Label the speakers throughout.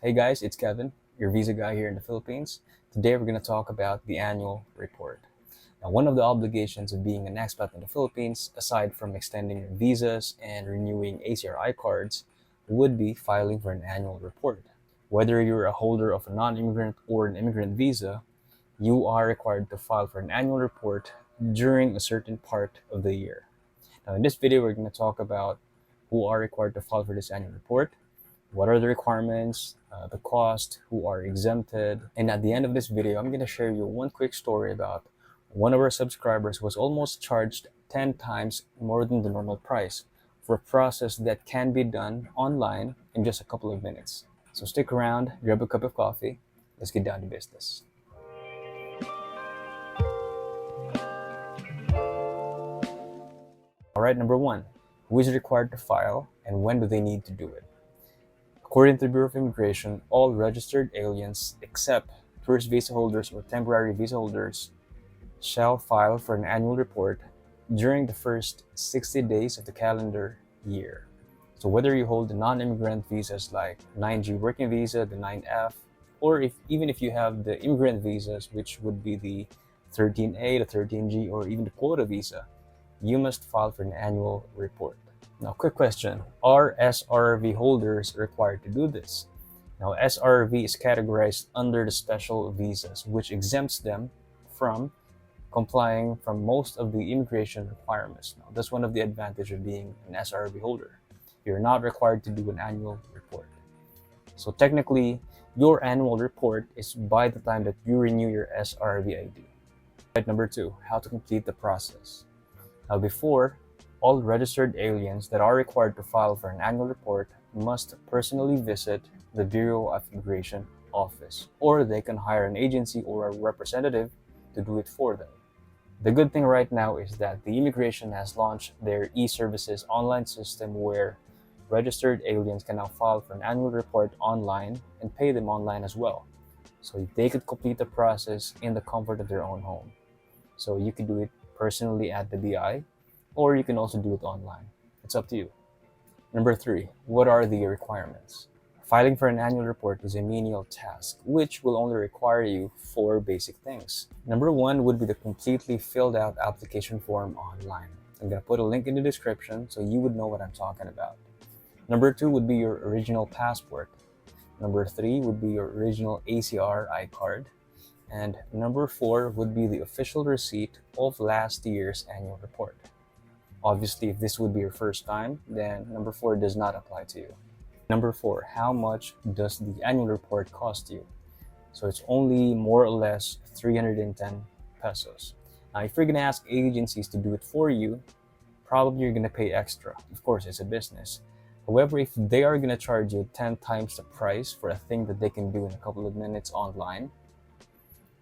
Speaker 1: Hey guys, it's Kevin, your visa guy here in the Philippines. Today we're going to talk about the annual report. Now, one of the obligations of being an expat in the Philippines, aside from extending your visas and renewing ACRI cards, would be filing for an annual report. Whether you're a holder of a non-immigrant or an immigrant visa, you are required to file for an annual report during a certain part of the year. Now, in this video, we're going to talk about who are required to file for this annual report, what are the requirements, the cost, who are exempted. And at the end of this video, I'm going to share you one quick story about one of our subscribers was almost charged 10 times more than the normal price for a process that can be done online in just a couple of minutes. So stick around, grab a cup of coffee, let's get down to business. All right, number one, who is required to file and when do they need to do it? According to the Bureau of Immigration, all registered aliens except tourist visa holders or temporary visa holders shall file for an annual report during the first 60 days of the calendar year. So whether you hold the non-immigrant visas like 9G working visa, the 9F, or even if you have the immigrant visas, which would be the 13A, the 13G, or even the quota visa, you must file for an annual report. Now, quick question, are SRV holders required to do this? Now, SRV is categorized under the special visas, which exempts them from complying from most of the immigration requirements. Now, that's one of the advantages of being an SRV holder. You're not required to do an annual report. So technically, your annual report is by the time that you renew your SRV ID. Right, number two, how to complete the process. Now, before, all registered aliens that are required to file for an annual report must personally visit the Bureau of Immigration office, or they can hire an agency or a representative to do it for them. The good thing right now is that the immigration has launched their e-services online system where registered aliens can now file for an annual report online and pay them online as well. So they could complete the process in the comfort of their own home. So you could do it personally at the BI, or you can also do it online. It's up to you. Number three, what are the requirements? Filing for an annual report is a menial task, which will only require you 4 basic things. Number one would be the completely filled out application form online. I'm going to put a link in the description so you would know what I'm talking about. Number two would be your original passport. Number three would be your original ACRI card. And number four would be the official receipt of last year's annual report. Obviously, if this would be your first time, then number four does not apply to you. Number four, how much does the annual report cost you? So it's only more or less 310 pesos. Now, if you're going to ask agencies to do it for you, probably you're going to pay extra. Of course, it's a business. However, if they are going to charge you 10 times the price for a thing that they can do in a couple of minutes online,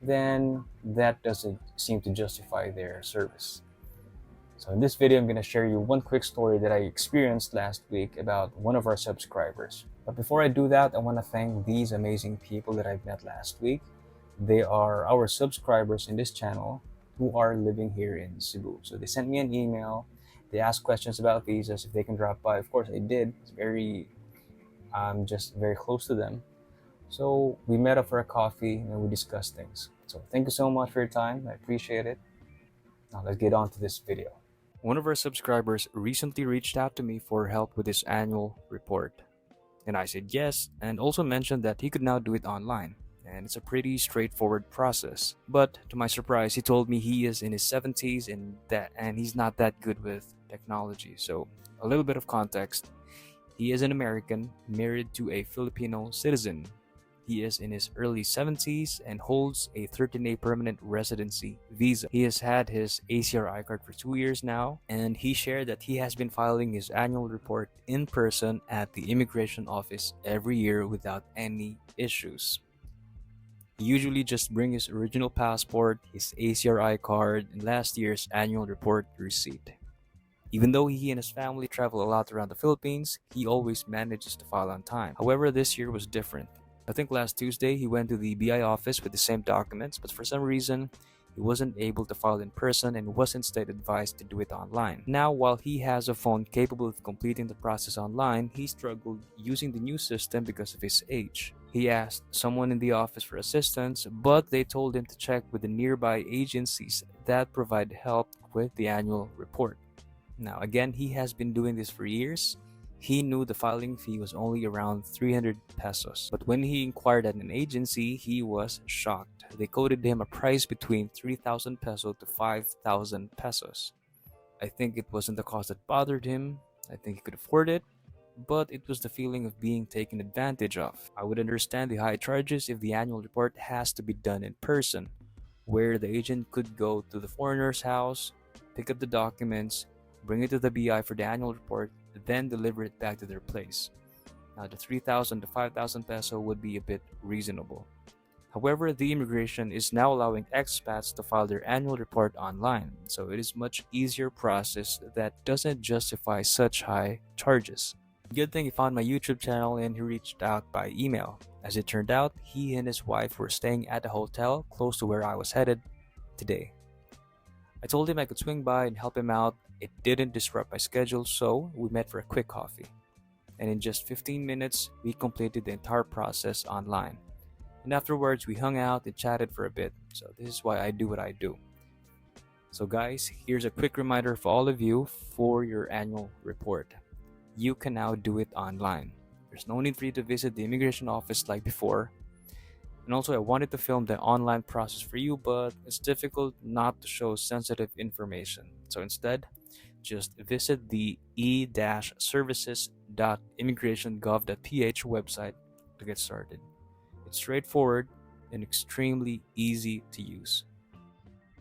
Speaker 1: then that doesn't seem to justify their service. So in this video, I'm going to share you one quick story that I experienced last week about one of our subscribers. But before I do that, I want to thank these amazing people that I've met last week. They are our subscribers in this channel who are living here in Cebu. So they sent me an email. They asked questions about visas, if they can drop by. Of course, I did. I'm just very close to them. So we met up for a coffee and we discussed things. So thank you so much for your time. I appreciate it. Now let's get on to this video. One of our subscribers recently reached out to me for help with his annual report. And I said yes, and also mentioned that he could now do it online. And it's a pretty straightforward process. But to my surprise, he told me he is in his 70s and he's not that good with technology. So a little bit of context. He is an American married to a Filipino citizen. He is in his early 70s and holds a 13A permanent residency visa. He has had his ACRI card for 2 years now, and he shared that he has been filing his annual report in person at the immigration office every year without any issues. He usually just brings his original passport, his ACRI card, and last year's annual report receipt. Even though he and his family travel a lot around the Philippines, he always manages to file on time. However, this year was different. I think last Tuesday he went to the BI office with the same documents, but for some reason he wasn't able to file in person and was instead advised to do it online. Now, while he has a phone capable of completing the process online, he struggled using the new system because of his age. He asked someone in the office for assistance, but they told him to check with the nearby agencies that provide help with the annual report. Now, again, he has been doing this for years. He knew the filing fee was only around 300 pesos. But when he inquired at an agency, he was shocked. They quoted him a price between 3,000 peso to 5,000 pesos. I think it wasn't the cost that bothered him. I think he could afford it, but it was the feeling of being taken advantage of. I would understand the high charges if the annual report has to be done in person, where the agent could go to the foreigner's house, pick up the documents, bring it to the BI for the annual report, then deliver it back to their place. Now, the 3,000 to 5,000 peso would be a bit reasonable. However, the immigration is now allowing expats to file their annual report online, so it is a much easier process that doesn't justify such high charges. Good thing he found my YouTube channel and he reached out by email. As it turned out, he and his wife were staying at a hotel close to where I was headed today. I told him I could swing by and help him out. It didn't disrupt my schedule, so we met for a quick coffee. And in just 15 minutes, we completed the entire process online. And afterwards, we hung out and chatted for a bit. So this is why I do what I do. So guys, here's a quick reminder for all of you for your annual report. You can now do it online. There's no need for you to visit the immigration office like before. And also, I wanted to film the online process for you, but it's difficult not to show sensitive information. So instead, just visit the e-services.immigration.gov.ph website to get started. It's straightforward and extremely easy to use.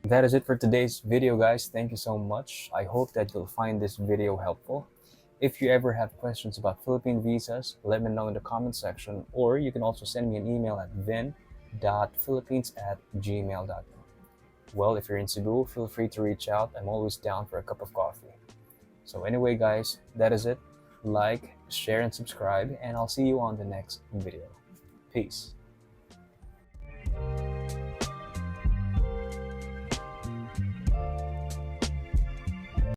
Speaker 1: That is it for today's video, guys. Thank you so much. I hope that you'll find this video helpful. If you ever have questions about Philippine visas, let me know in the comment section, or you can also send me an email at vin.philippines@gmail.com. Well, if you're in Cebu, feel free to reach out. I'm always down for a cup of coffee. So anyway, guys, that is it. Like, share, and subscribe, and I'll see you on the next video. Peace.